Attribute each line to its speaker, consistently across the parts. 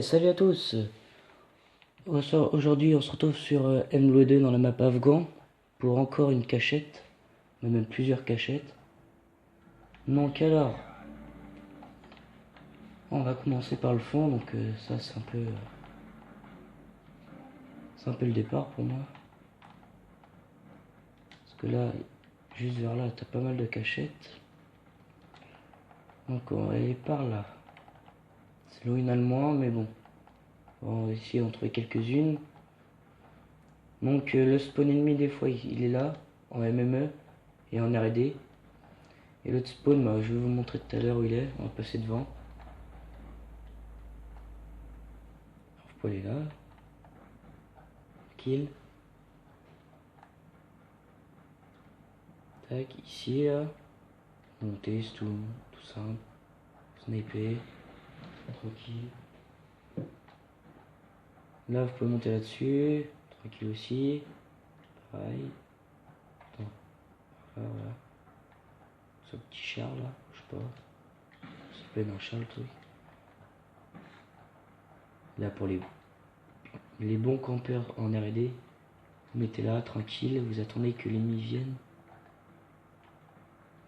Speaker 1: Salut à tous. Aujourd'hui, on se retrouve sur MW2 dans la map Afghan pour encore une cachette, mais même plusieurs cachettes. Donc alors, on va commencer par le fond, donc ça c'est un peu le départ pour moi. Parce que là, juste vers là, t'as pas mal de cachettes. Donc on va aller par là. C'est loin une moins, mais bon. On va essayer d'en trouver quelques-unes. Donc le spawn ennemi des fois il est là, en MME et en R&D. Et l'autre spawn, bah, je vais vous montrer tout à l'heure où il est, on va passer devant. Alors, vous pouvez aller là. Kill. Tac, ici là. Monter, c'est tout simple. Sniper. Tranquille. Là vous pouvez monter là-dessus. Tranquille aussi. Pareil. Attends. Voilà. Ce petit char là, je sais pas. Ça s'appelle un char le truc. Là pour les bons campeurs en R&D, vous mettez là, tranquille, vous attendez que l'ennemi vienne.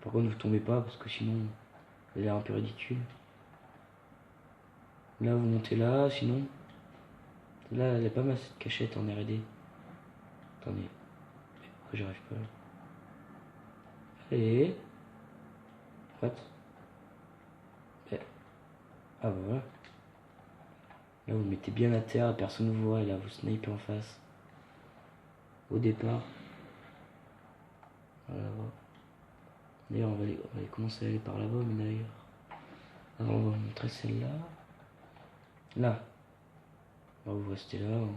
Speaker 1: Par contre, vous tombez pas parce que sinon, elle a l'air un peu ridicule. Là, vous montez là, sinon. Là, elle est pas mal cette cachette en R&D. Attendez. Pourquoi j'arrive pas là? Allez. What? Ah bah voilà. Là, vous mettez bien à terre, personne ne vous voit, et là, vous snipez en face. Au départ. Voilà. D'ailleurs, on va aller commencer à aller par là-bas, mais d'ailleurs. Alors, on va vous montrer celle-là. Là. Alors, vous restez là. Hein.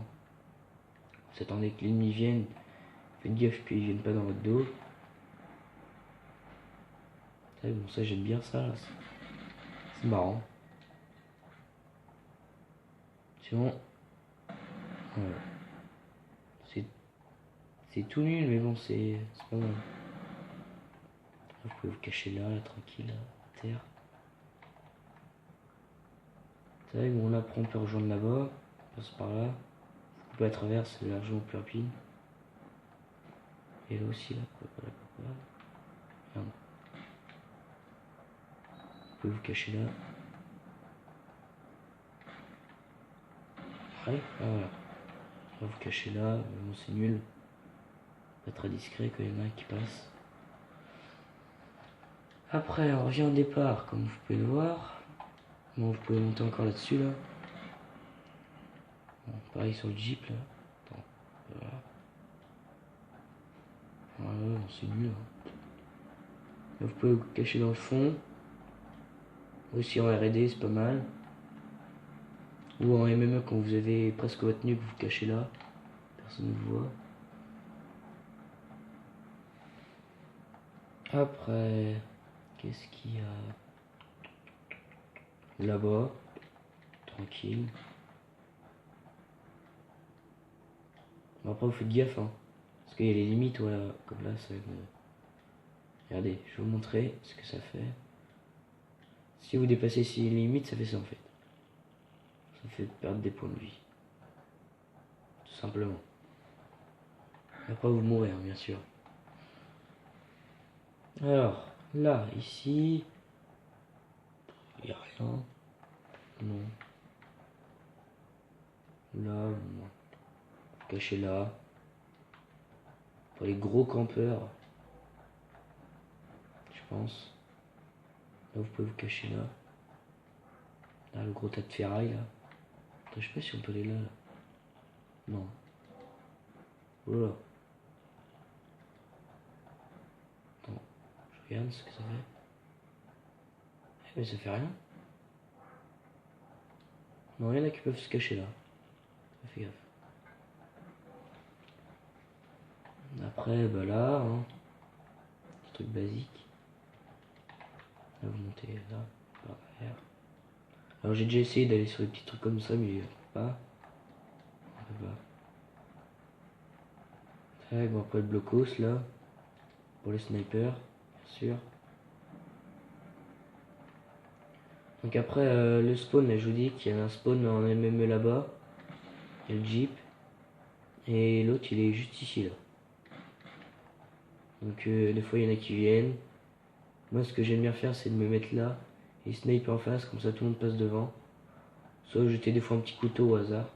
Speaker 1: Vous attendez que l'ennemi vienne. Faites gaffe qu'ils viennent pas dans votre dos. Bon, ça, j'aime bien ça, là. C'est marrant. Sinon, voilà. C'est tout nul, mais bon, c'est pas mal. Vous pouvez vous cacher là, tranquille, là, à terre. C'est bon, là, après, on peut rejoindre là-bas. On passe par là. Vous pouvez à travers, c'est largement plus rapide. Et là aussi, là, pourquoi. Merde. Vous pouvez vous cacher là. Ouais, voilà. On va vous cacher là, mais bon, c'est nul. Pas très discret quand il y en a qui passent. Après, on revient au départ, comme vous pouvez le voir. Bon, vous pouvez monter encore là-dessus, là. Bon, pareil sur le jeep, là. Attends, voilà. Voilà, c'est nul. Hein. Là, vous pouvez vous cacher dans le fond. Aussi en R&D, c'est pas mal. Ou en MME, quand vous avez presque votre nuque, vous vous cachez là. Personne ne vous voit. Après, qu'est-ce qu'il y a là-bas? Tranquille. Bon, après, vous faites gaffe, hein. Parce qu'il y a les limites, voilà. Comme là, ça va me... Regardez, je vais vous montrer ce que ça fait. Si vous dépassez ces limites, ça fait ça en fait. Ça fait perdre des points de vie. Tout simplement. Après, vous mourrez, hein, bien sûr. Alors, là, ici... Il n'y a rien. Non. Là, non. Caché là. Pour les gros campeurs. Je pense. Là, vous pouvez vous cacher là. Là, le gros tas de ferraille, là. Attends, je sais pas si on peut aller là. Non. Oh là. Attends, je regarde ce que ça fait. Eh, mais ça fait rien. Non, il y en a qui peuvent se cacher là. Fais gaffe. Après, bah là, hein. Petit truc basique. Là, vous montez là, par derrière. Alors j'ai déjà essayé d'aller sur des petits trucs comme ça, mais on peut pas. On peut pas. Ouais, bon, après le blocos là. Pour les snipers, bien sûr. Donc après le spawn, je vous dis qu'il y a un spawn en MME là-bas. Il y a le jeep. Et l'autre il est juste ici là. Donc des fois il y en a qui viennent. Moi ce que j'aime bien faire c'est de me mettre là et sniper en face, comme ça tout le monde passe devant. Soit jeter des fois un petit couteau au hasard.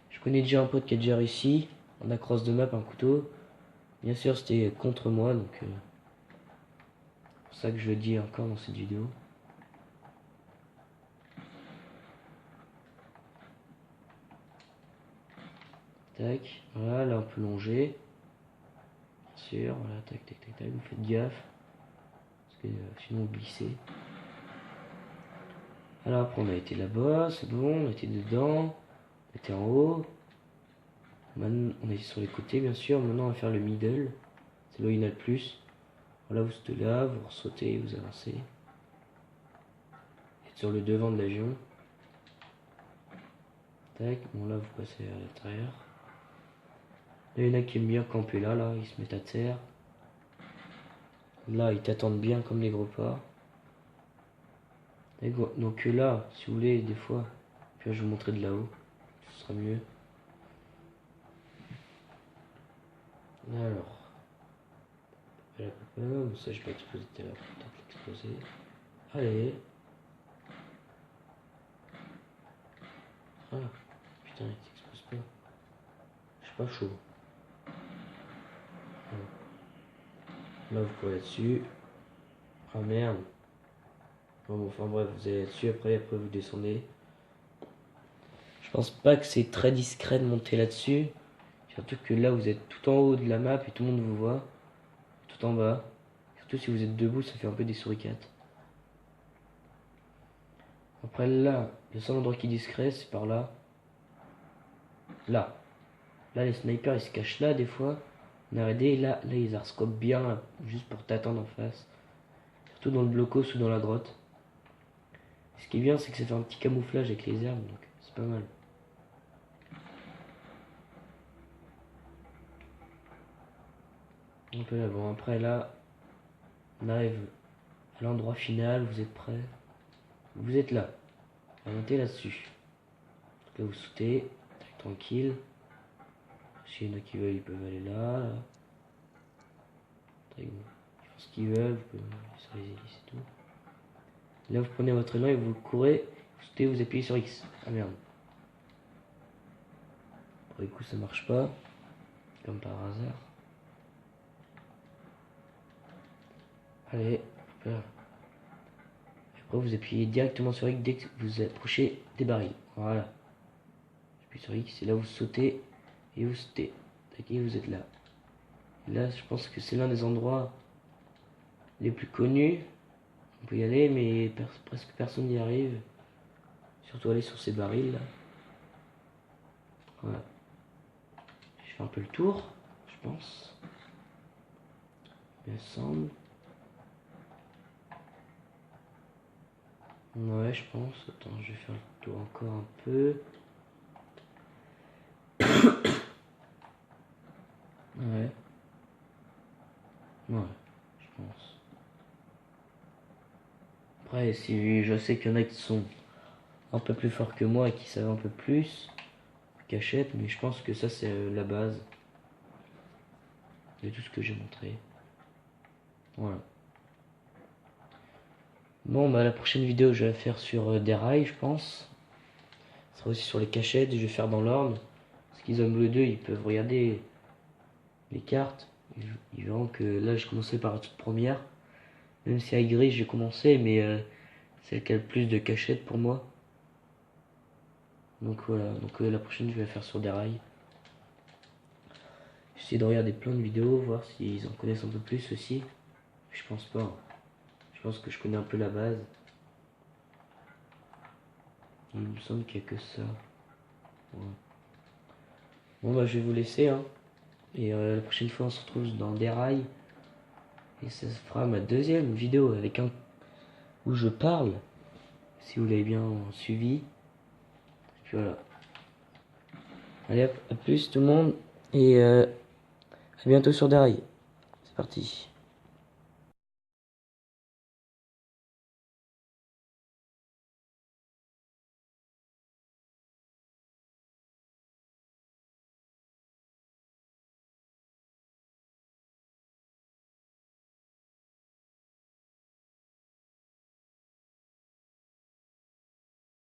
Speaker 1: Je connais déjà un pote qui a déjà réussi. On a cross de map un couteau. Bien sûr c'était contre moi, donc c'est pour ça que je le dis encore dans cette vidéo. Tac, voilà, là on peut longer. Bien sûr, voilà, tac, tac, tac, tac, vous faites gaffe. Parce que sinon vous glissez. Alors après on a été là-bas, c'est bon, on a été dedans. On était en haut. Maintenant on est sur les côtés bien sûr. Maintenant on va faire le middle. C'est là où il y en a le plus. Voilà, vous sautez là, vous sautez, vous avancez. Et sur le devant de l'avion. Tac, bon là vous passez à l'intérieur. Là, il y en a qui aiment bien camper là, ils se mettent à terre. Là, ils t'attendent bien comme les gros pas. Donc là, si vous voulez, des fois, puis je vais vous montrer de là-haut. Ce sera mieux. Alors. Ça, je vais exploser tout à l'heure. Peut-être l'exploser. Allez. Ah, putain, il s'explose pas. Je suis pas chaud. Là, vous pouvez là-dessus. Ah merde. Bon, enfin bref, vous allez là-dessus. Après vous descendez. Je pense pas que c'est très discret de monter là-dessus. Surtout que là, vous êtes tout en haut de la map et tout le monde vous voit. Tout en bas. Surtout si vous êtes debout, ça fait un peu des souricates. Après là, le seul endroit qui est discret, c'est par là. Là. Là, les snipers, ils se cachent là des fois. On a aidé, là, ils arscopent bien, là, juste pour t'attendre en face. Surtout dans le blocos ou dans la grotte. Ce qui est bien, c'est que ça fait un petit camouflage avec les herbes, donc c'est pas mal. Un peu là, bon, après là, on arrive à l'endroit final, vous êtes prêts? Vous êtes là, à monter là-dessus. Là, vous sautez, tranquille. S'il y en a qui veulent, ils peuvent aller là. Ils font ce qu'ils veulent, vous pouvez sur les hélices et tout. Là, vous prenez votre élan et vous courez, vous sautez, vous appuyez sur X. Ah merde. Pour le coup, ça marche pas, comme par hasard. Allez, là. Après, vous appuyez directement sur X dès que vous approchez des barils. Voilà. J'appuie sur X et là, vous sautez et vous sautez. Et vous êtes là. Et là, je pense que c'est l'un des endroits les plus connus. On peut y aller, mais presque personne n'y arrive. Surtout aller sur ces barils là. Voilà. Je fais un peu le tour, je pense. Il me semble. Ouais, je pense. Attends, je vais faire le tour encore un peu. Ouais. Ouais, je pense. Après, si je sais qu'il y en a qui sont un peu plus forts que moi et qui savent un peu plus, cachette, mais je pense que ça c'est la base de tout ce que j'ai montré. Voilà. Bon, bah la prochaine vidéo je vais la faire sur des rails, je pense. Ce sera aussi sur les cachettes, je vais faire dans l'ordre. Parce qu'ils ont le 2, ils peuvent regarder les cartes. Ils verront que là j'ai commencé par la toute première. Même si à gris j'ai commencé, mais c'est celle qui a le plus de cachettes pour moi. Donc voilà, donc la prochaine je vais la faire sur des rails. J'essaie de regarder plein de vidéos, voir s'ils en connaissent un peu plus aussi. Je pense pas. Je pense que je connais un peu la base. Il me semble qu'il n'y a que ça. Ouais. Bon bah je vais vous laisser hein. Et la prochaine fois on se retrouve dans des rails. Et ça fera ma deuxième vidéo avec un où je parle. Si vous l'avez bien suivi. Et puis voilà. Allez hop, à plus tout le monde. Et à bientôt sur des rails. C'est parti.